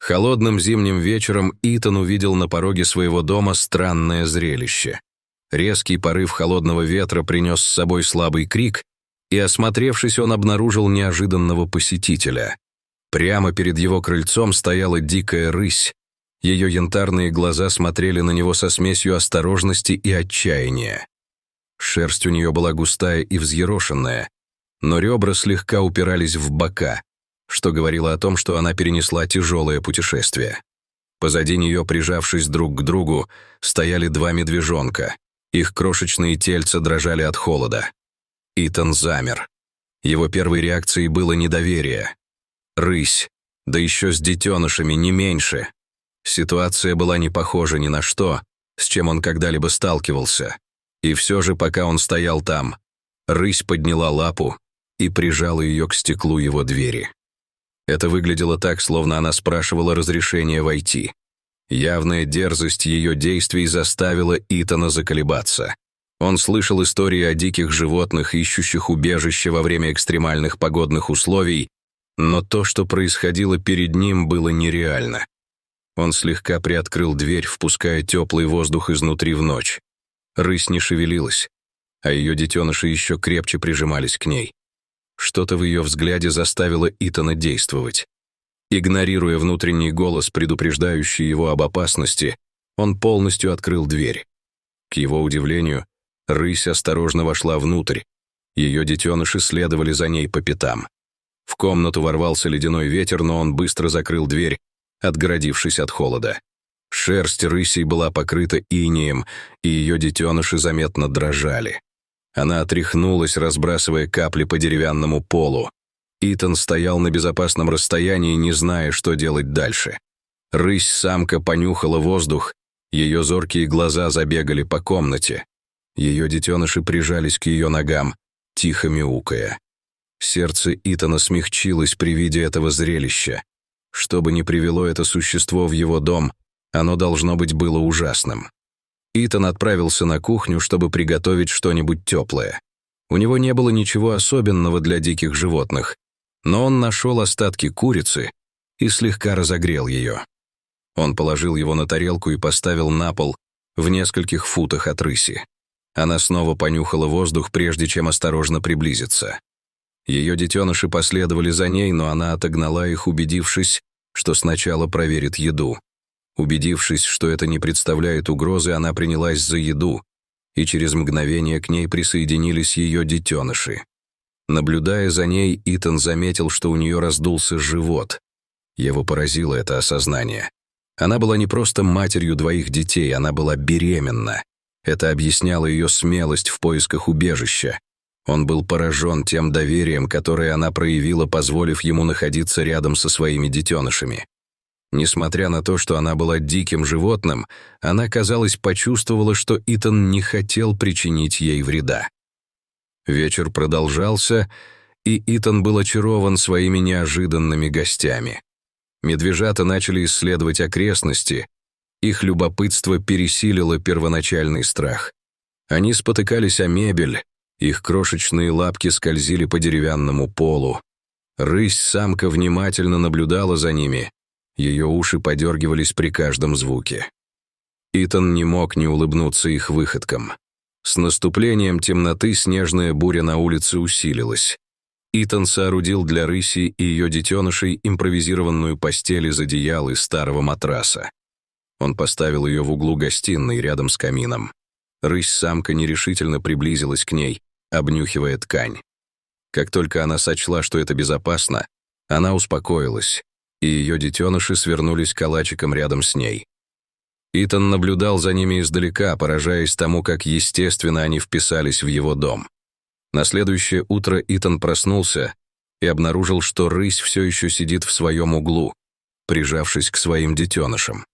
Холодным зимним вечером Итан увидел на пороге своего дома странное зрелище. Резкий порыв холодного ветра принес с собой слабый крик, и, осмотревшись, он обнаружил неожиданного посетителя. Прямо перед его крыльцом стояла дикая рысь. Ее янтарные глаза смотрели на него со смесью осторожности и отчаяния. Шерсть у нее была густая и взъерошенная, но ребра слегка упирались в бока, что говорило о том, что она перенесла тяжелое путешествие. Позади нее, прижавшись друг к другу, стояли два медвежонка. Их крошечные тельца дрожали от холода. Итан замер. Его первой реакцией было недоверие. Рысь, да еще с детенышами, не меньше. Ситуация была не похожа ни на что, с чем он когда-либо сталкивался. И все же, пока он стоял там, рысь подняла лапу и прижала ее к стеклу его двери. Это выглядело так, словно она спрашивала разрешения войти. Явная дерзость ее действий заставила Итана заколебаться. Он слышал истории о диких животных, ищущих убежище во время экстремальных погодных условий, но то, что происходило перед ним, было нереально. Он слегка приоткрыл дверь, впуская теплый воздух изнутри в ночь. Рысь не шевелилась, а ее детеныши еще крепче прижимались к ней. Что-то в ее взгляде заставило Итана действовать. Игнорируя внутренний голос, предупреждающий его об опасности, он полностью открыл дверь. К его удивлению, рысь осторожно вошла внутрь. Ее детеныши следовали за ней по пятам. В комнату ворвался ледяной ветер, но он быстро закрыл дверь, отгородившись от холода. Шерсть рысей была покрыта инеем, и ее детеныши заметно дрожали. Она отряхнулась, разбрасывая капли по деревянному полу. Итан стоял на безопасном расстоянии, не зная, что делать дальше. Рысь-самка понюхала воздух, ее зоркие глаза забегали по комнате. Ее детеныши прижались к ее ногам, тихо мяукая. Сердце Итана смягчилось при виде этого зрелища. Что бы ни привело это существо в его дом, оно, должно быть, было ужасным. Итан отправился на кухню, чтобы приготовить что-нибудь теплое. У него не было ничего особенного для диких животных, но он нашел остатки курицы и слегка разогрел ее. Он положил его на тарелку и поставил на пол в нескольких футах от рыси. Она снова понюхала воздух, прежде чем осторожно приблизиться. Ее детеныши последовали за ней, но она отогнала их, убедившись, что сначала проверит еду. Убедившись, что это не представляет угрозы, она принялась за еду, и через мгновение к ней присоединились ее детеныши. Наблюдая за ней, Итан заметил, что у нее раздулся живот. Его поразило это осознание. Она была не просто матерью двоих детей, она была беременна. Это объясняло ее смелость в поисках убежища. Он был поражен тем доверием, которое она проявила, позволив ему находиться рядом со своими детенышами. Несмотря на то, что она была диким животным, она, казалось, почувствовала, что Итан не хотел причинить ей вреда. Вечер продолжался, и Итан был очарован своими неожиданными гостями. Медвежата начали исследовать окрестности. Их любопытство пересилило первоначальный страх. Они спотыкались о мебель, их крошечные лапки скользили по деревянному полу. Рысь-самка внимательно наблюдала за ними. Ее уши подергивались при каждом звуке. Итан не мог не улыбнуться их выходкам. С наступлением темноты снежная буря на улице усилилась. Итан соорудил для рыси и ее детенышей импровизированную постель из одеял и старого матраса. Он поставил ее в углу гостиной рядом с камином. Рысь-самка нерешительно приблизилась к ней, обнюхивая ткань. Как только она сочла, что это безопасно, она успокоилась, и ее детеныши свернулись калачиком рядом с ней. Итан наблюдал за ними издалека, поражаясь тому, как естественно они вписались в его дом. На следующее утро Итан проснулся и обнаружил, что рысь все еще сидит в своем углу, прижавшись к своим детенышам.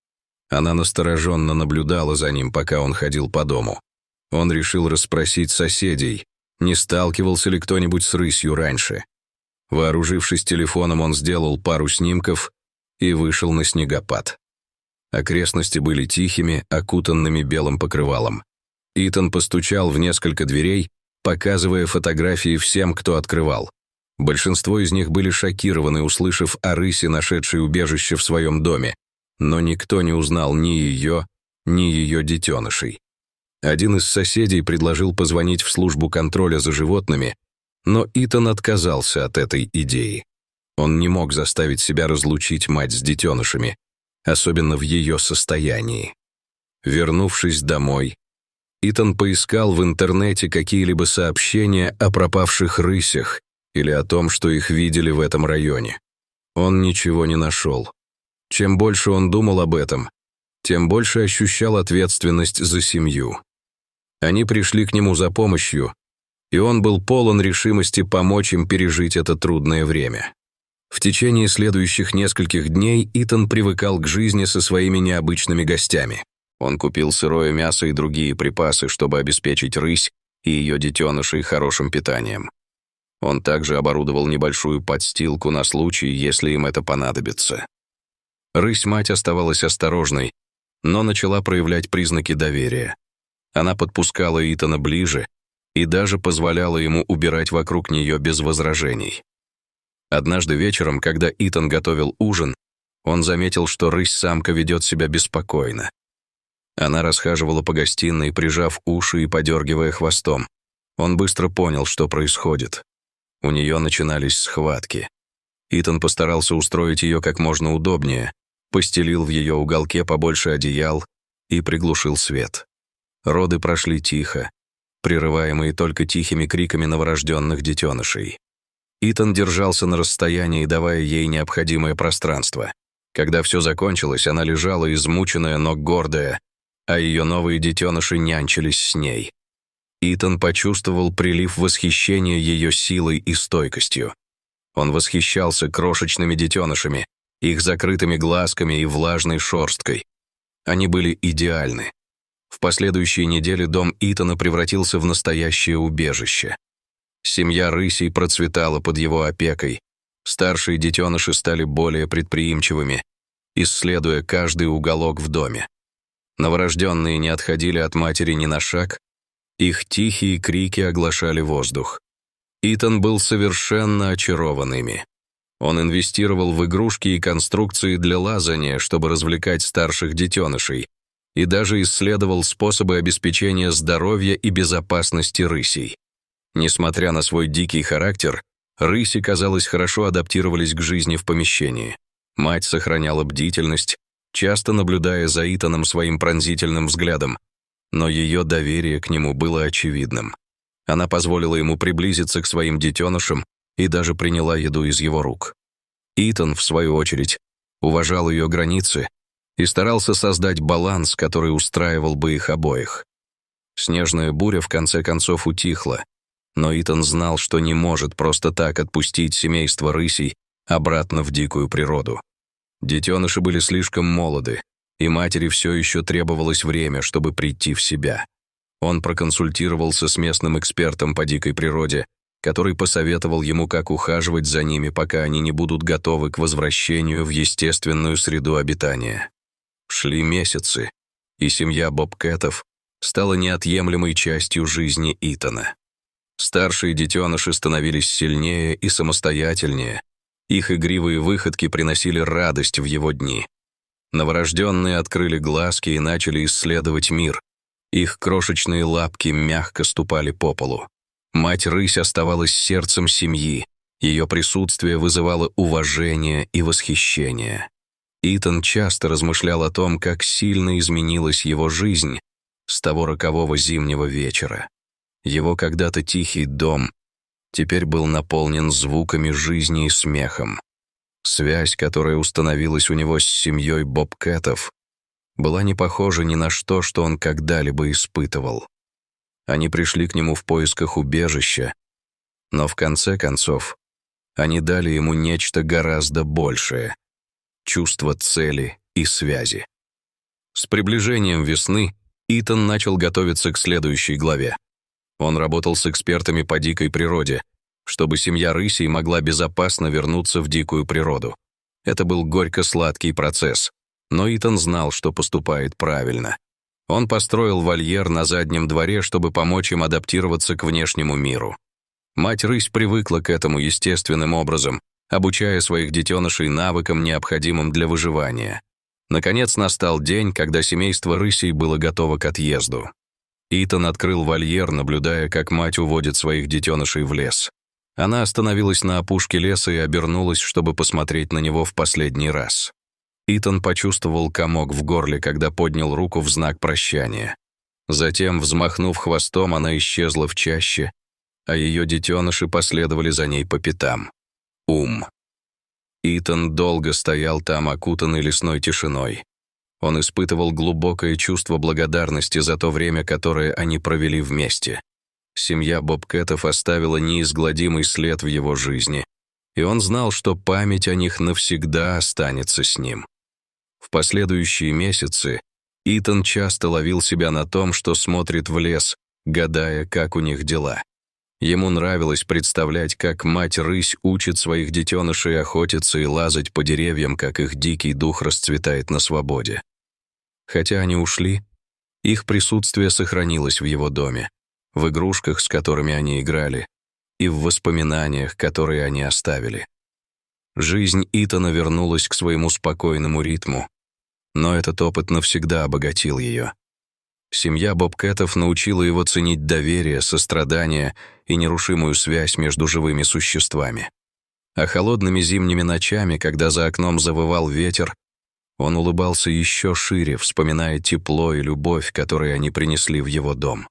Она настороженно наблюдала за ним, пока он ходил по дому. Он решил расспросить соседей, не сталкивался ли кто-нибудь с рысью раньше. Вооружившись телефоном, он сделал пару снимков и вышел на снегопад. Окрестности были тихими, окутанными белым покрывалом. Итан постучал в несколько дверей, показывая фотографии всем, кто открывал. Большинство из них были шокированы, услышав о рысе, нашедшей убежище в своем доме, но никто не узнал ни ее детенышей. Один из соседей предложил позвонить в службу контроля за животными, но Итан отказался от этой идеи. Он не мог заставить себя разлучить мать с детенышами, особенно в ее состоянии. Вернувшись домой, Итан поискал в интернете какие-либо сообщения о пропавших рысях или о том, что их видели в этом районе. Он ничего не нашел. Чем больше он думал об этом, тем больше ощущал ответственность за семью. Они пришли к нему за помощью, и он был полон решимости помочь им пережить это трудное время. В течение следующих нескольких дней Итан привыкал к жизни со своими необычными гостями. Он купил сырое мясо и другие припасы, чтобы обеспечить рысь и ее детенышей хорошим питанием. Он также оборудовал небольшую подстилку на случай, если им это понадобится. Рысь-мать оставалась осторожной, но начала проявлять признаки доверия. Она подпускала Итана ближе и даже позволяла ему убирать вокруг нее без возражений. Однажды вечером, когда Итан готовил ужин, он заметил, что рысь-самка ведет себя беспокойно. Она расхаживала по гостиной, прижав уши и подергивая хвостом. Он быстро понял, что происходит. У нее начинались схватки. Итан постарался устроить ее как можно удобнее, постелил в ее уголке побольше одеял и приглушил свет. Роды прошли тихо, прерываемые только тихими криками новорожденных детенышей. Итан держался на расстоянии, давая ей необходимое пространство. Когда все закончилось, она лежала измученная, но гордая, а ее новые детеныши нянчились с ней. Итан почувствовал прилив восхищения ее силой и стойкостью. Он восхищался крошечными детенышами, их закрытыми глазками и влажной шерсткой. Они были идеальны. В последующие недели дом Итана превратился в настоящее убежище. Семья рысей процветала под его опекой. Старшие детеныши стали более предприимчивыми, исследуя каждый уголок в доме. Новорожденные не отходили от матери ни на шаг, их тихие крики оглашали воздух. Итан был совершенно очарован ими. Он инвестировал в игрушки и конструкции для лазания, чтобы развлекать старших детенышей, и даже исследовал способы обеспечения здоровья и безопасности рысей. Несмотря на свой дикий характер, рыси, казалось, хорошо адаптировались к жизни в помещении. Мать сохраняла бдительность, часто наблюдая за Итаном своим пронзительным взглядом, но ее доверие к нему было очевидным. Она позволила ему приблизиться к своим детенышам и даже приняла еду из его рук. Итан, в свою очередь, уважал ее границы и старался создать баланс, который устраивал бы их обоих. Снежная буря в конце концов утихла, но Итан знал, что не может просто так отпустить семейство рысей обратно в дикую природу. Детеныши были слишком молоды, и матери все еще требовалось время, чтобы прийти в себя. Он проконсультировался с местным экспертом по дикой природе, который посоветовал ему, как ухаживать за ними, пока они не будут готовы к возвращению в естественную среду обитания. Шли месяцы, и семья бобкэтов стала неотъемлемой частью жизни Итана. Старшие детеныши становились сильнее и самостоятельнее, их игривые выходки приносили радость в его дни. Новорожденные открыли глазки и начали исследовать мир. Их крошечные лапки мягко ступали по полу. Мать-рысь оставалась сердцем семьи, ее присутствие вызывало уважение и восхищение. Итан часто размышлял о том, как сильно изменилась его жизнь с того рокового зимнего вечера. Его когда-то тихий дом теперь был наполнен звуками жизни и смехом. Связь, которая установилась у него с семьей бобкэтов, была не похожа ни на что, что он когда-либо испытывал. Они пришли к нему в поисках убежища, но в конце концов они дали ему нечто гораздо большее — чувство цели и связи. С приближением весны Итан начал готовиться к следующей главе. Он работал с экспертами по дикой природе, чтобы семья рысей могла безопасно вернуться в дикую природу. Это был горько-сладкий процесс, но Итан знал, что поступает правильно. Он построил вольер на заднем дворе, чтобы помочь им адаптироваться к внешнему миру. Мать-рысь привыкла к этому естественным образом, обучая своих детенышей навыкам, необходимым для выживания. Наконец настал день, когда семейство рысей было готово к отъезду. Итан открыл вольер, наблюдая, как мать уводит своих детенышей в лес. Она остановилась на опушке леса и обернулась, чтобы посмотреть на него в последний раз. Итан почувствовал комок в горле, когда поднял руку в знак прощания. Затем, взмахнув хвостом, она исчезла в чаще, а ее детеныши последовали за ней по пятам. Итан долго стоял там, окутанный лесной тишиной. Он испытывал глубокое чувство благодарности за то время, которое они провели вместе. Семья Бобкэтов оставила неизгладимый след в его жизни, и он знал, что память о них навсегда останется с ним. В последующие месяцы Итан часто ловил себя на том, что смотрит в лес, гадая, как у них дела. Ему нравилось представлять, как мать-рысь учит своих детенышей охотиться и лазать по деревьям, как их дикий дух расцветает на свободе. Хотя они ушли, их присутствие сохранилось в его доме, в игрушках, с которыми они играли, и в воспоминаниях, которые они оставили. Жизнь Итана вернулась к своему спокойному ритму, но этот опыт навсегда обогатил ее. Семья Бобкэтов научила его ценить доверие, сострадание и нерушимую связь между живыми существами. А холодными зимними ночами, когда за окном завывал ветер, он улыбался еще шире, вспоминая тепло и любовь, которые они принесли в его дом.